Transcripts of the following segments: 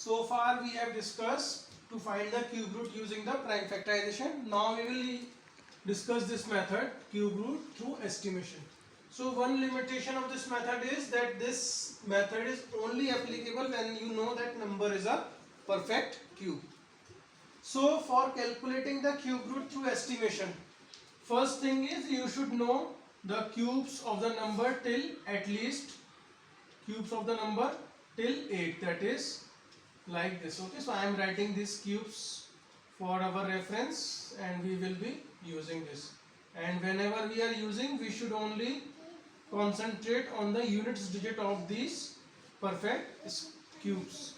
So far we have discussed to find the cube root using the prime factorization. Now we will discuss this method, cube root through estimation. So one limitation of this method is that this method is only applicable when you know that number is a perfect cube. So for calculating the cube root through estimation, first thing is you should know the cubes of the number till at least cubes of the number till 8, that is like this. Okay, so I am writing these cubes for our reference and we will be using this, and whenever we are using we should only concentrate on the units digit of these perfect cubes.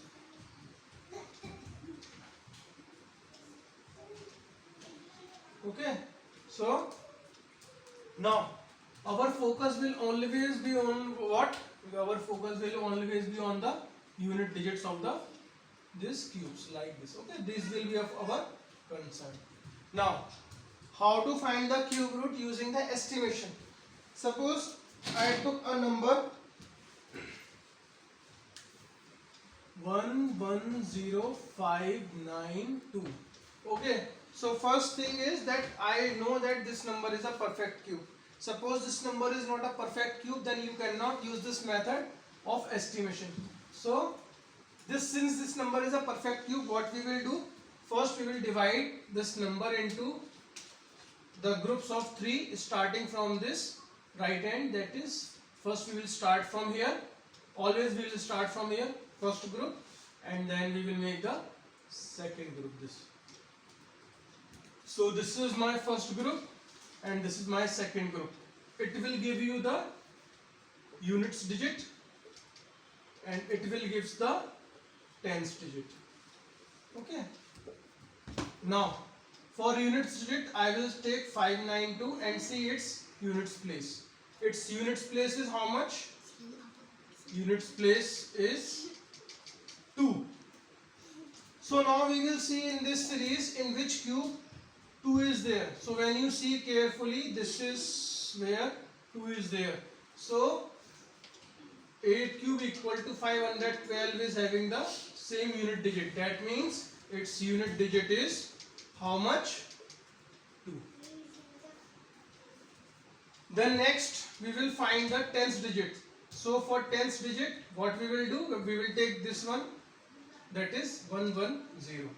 Okay, so now our focus will always be on what? Our focus will always be on the unit digits of the these cubes like this. Okay, this will be of our concern. Now, how to find the cube root using the estimation? Suppose I took a number 110592. Okay, so first thing is that I know that this number is a perfect cube. Suppose this number is not a perfect cube, then you cannot use this method of estimation. So since this number is a perfect cube, what we will do? First we will divide this number into the groups of 3 starting from this right hand, that is first we will start from here. Always we will start from here, first group, and then we will make the second group this. So this is my first group and this is my second group. It will give you the units digit and it will give the tens digit. Okay. Now for units digit I will take 592 and see its units place. Its units place is how much? Units place is 2. So now we will see in this series in which cube 2 is there. So when you see carefully, this is where 2 is there. So 8 cube equal to 512 is having the same unit digit. That means its unit digit is how much? 2. Then next we will find the tens digit. So for tens digit, what we will do? We will take this one, that is 110.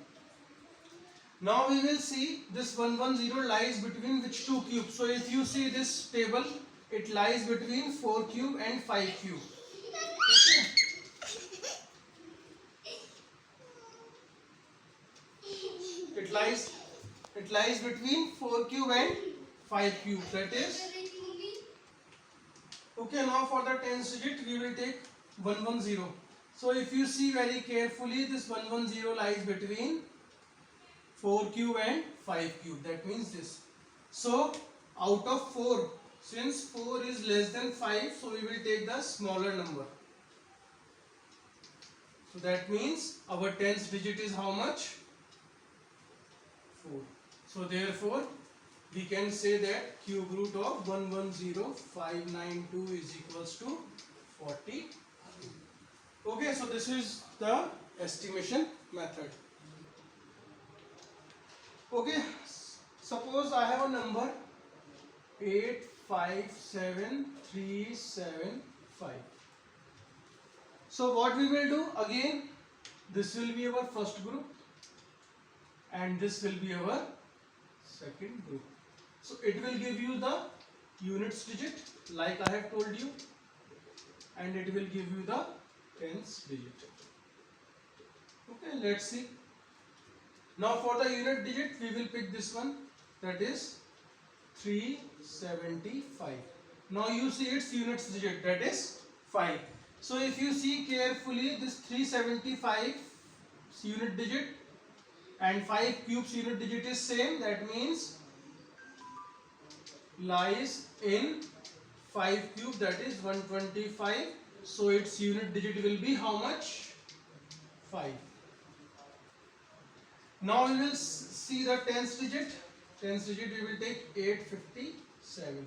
Now we will see this 110 lies between which two cubes. So if you see this table, it lies between 4 cube and 5 cube. Okay. It lies between 4 cube and 5 cube. That is okay. Now for the tens digit, we will take 110. So if you see very carefully, this 110 lies between 4 cube and 5 cube. That means this. So out of 4, since 4 is less than 5, so we will take the smaller number. So that means our tens digit is how much? 4. So therefore we can say that cube root of 110592 is equals to 40. Okay, so this is the estimation method. Okay, suppose I have a number 857375. So what we will do again, this will be our first group and this will be our second group. So it will give you the units digit like I have told you, and it will give you the tens digit. Okay, let's see. Now for the unit digit we will pick this one, that is 375. Now you see its units digit, that is 5. So if you see carefully, this 375 unit digit and 5 cubes unit digit is same. That means lies in 5 cube, that is 125. So its unit digit will be how much? 5. Now we will see the tens digit. Tens digit we will take 857.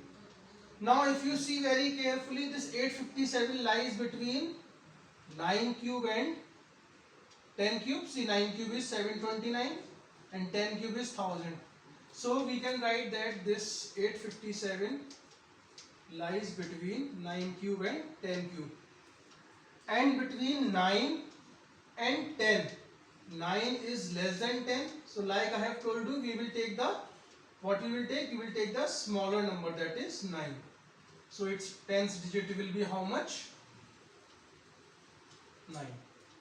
Now if you see very carefully, this 857 lies between 9 cube and 10 cube, see 9 cube is 729 and 10 cube is 1000. So we can write that this 857 lies between 9 cube and 10 cube. And between 9 and 10, 9 is less than 10. So like I have told you, we will take the, what we will take? We will take the smaller number, that is 9. So its tens digit will be how much? 9.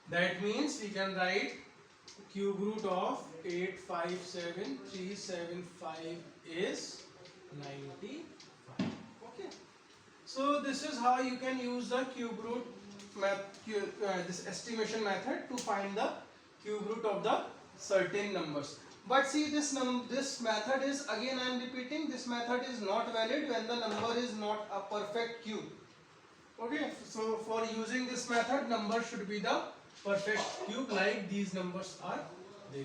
That means we can write cube root of 857375 is 95. Okay. So this is how you can use the cube root this estimation method to find the cube root of the certain numbers. But see, this method is, again I am repeating, this method is not valid when the number is not a perfect cube. Okay, so for using this method, number should be the perfect cube like these numbers are there.